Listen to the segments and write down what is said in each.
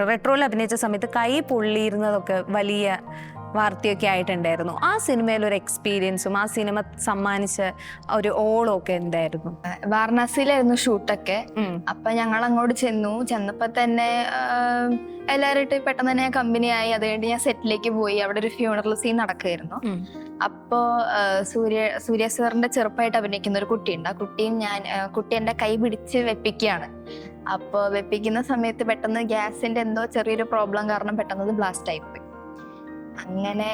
റെട്രോയിൽ അഭിനയിച്ച സമയത്ത് കൈ പൊള്ളിയിരുന്നതൊക്കെ വലിയ വാർത്തയൊക്കെ ആയിട്ടുണ്ടായിരുന്നു. ആ സിനിമയിൽ ഒരു എക്സ്പീരിയൻസും ആ സിനിമ സമ്മാനിച്ച ഒരു ഓളം ഒക്കെ എന്തായിരുന്നു? വാരണാസിയിലായിരുന്നു ഷൂട്ടൊക്കെ. അപ്പൊ ഞങ്ങൾ അങ്ങോട്ട് ചെന്നപ്പോ തന്നെ എല്ലാവരുമായിട്ട് പെട്ടെന്ന് തന്നെ കമ്പനിയായി. അത് കഴിഞ്ഞ് ഞാൻ സെറ്റിലേക്ക് പോയി. അവിടെ ഒരു ഫ്യൂണറൽ സീൻ നടക്കുകയായിരുന്നു. അപ്പോ സൂര്യ സാറിന്റെ ചെറുപ്പമായിട്ട് അഭിനയിക്കുന്ന ഒരു കുട്ടിയുണ്ട്. ആ കുട്ടി എന്റെ കൈ പിടിച്ച് വെപ്പിക്കുകയാണ്. അപ്പൊ വെപ്പിക്കുന്ന സമയത്ത് പെട്ടെന്ന് ഗ്യാസിന്റെ എന്തോ ചെറിയൊരു പ്രോബ്ലം കാരണം പെട്ടെന്ന് ബ്ലാസ്റ്റ് ആയിപ്പോയി. അങ്ങനെ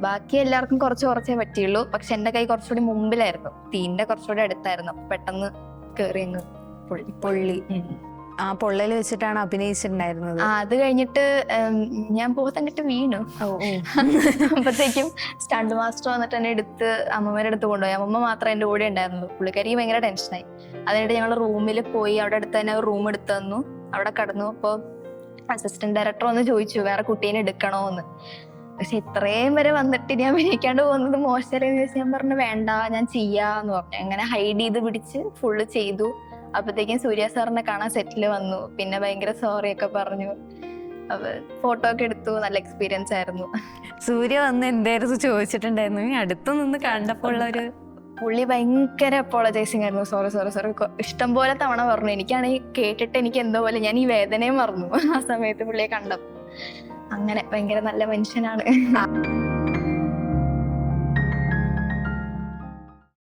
ബാക്കി എല്ലാവർക്കും കുറച്ചേ പറ്റിയുള്ളൂ. പക്ഷെ എന്റെ കൈ കുറച്ചുകൂടി മുമ്പിലായിരുന്നു, തീന്റെ കുറച്ചുകൂടി അടുത്തായിരുന്നു. അപ്പൊ പെട്ടെന്ന് കേറി അങ്ങ് പൊള്ളി. ആ പൊള്ളൽ വെച്ചിട്ടാണ് അഭിനയിച്ചിട്ടുണ്ടായിരുന്നത്. അത് കഴിഞ്ഞിട്ട് ഞാൻ പോകത്തങ്ങിട്ട് വീണു. അപ്പത്തേക്കും സ്റ്റണ്ട് മാസ്റ്റർ വന്നിട്ട് എന്നെ എടുത്ത് അമ്മമ്മേടെ അടുത്ത് കൊണ്ടുപോയി. അമ്മമ്മ മാത്രമേ എന്റെ കൂടെ ഉണ്ടായിരുന്നുള്ളൂ. പുള്ളിക്കാരിക്ക് ഭയങ്കര ടെൻഷനായി. അതിനായിട്ട് ഞങ്ങൾ റൂമിൽ പോയി. അവിടെ അടുത്ത് തന്നെ റൂം എടുത്തു തന്നു. അവിടെ കടന്നു. അപ്പോൾ അസിസ്റ്റന്റ് ഡയറക്ടർ വന്ന് ചോദിച്ചു വേറെ കുട്ടീനെ എടുക്കണോന്ന്. പക്ഷെ ഇത്രയും വരെ വന്നിട്ട് ഞാൻ അഭിനയിക്കാണ്ട് പോകുന്നത് മോശമാണെന്ന് ചോദിച്ചാൽ ഞാൻ പറഞ്ഞു വേണ്ട, ഞാൻ ചെയ്യാന്ന് പറഞ്ഞു. അങ്ങനെ ഹൈഡ് ചെയ്ത് പിടിച്ച് ഫുള്ള് ചെയ്തു. അപ്പത്തേക്കും സൂര്യ സാറിനെ കാണാൻ സെറ്റിൽ വന്നു. പിന്നെ ഭയങ്കര സോറി ഒക്കെ പറഞ്ഞു. ഫോട്ടോ ഒക്കെ എടുത്തു. നല്ല എക്സ്പീരിയൻസ് ആയിരുന്നു. സൂര്യ വന്ന് എന്തായിരുന്നു ചോദിച്ചിട്ടുണ്ടായിരുന്നു? അടുത്ത് നിന്ന് കണ്ടപ്പോൾ ഉള്ള പുള്ളി ഭയങ്കര അപ്പോളജൈസിങ് ആയിരുന്നു. സോറി ഇഷ്ടം പോലെ തവണ പറഞ്ഞു. എനിക്കാണെങ്കിൽ കേട്ടിട്ട് എനിക്ക് എന്തോ പോലെ ഞാൻ ഈ വേദനയും മറന്നു ആ സമയത്ത് പുള്ളിയെ കണ്ടപ്പോൾ. അങ്ങനെ ഭയങ്കര നല്ല മനുഷ്യനാണ്.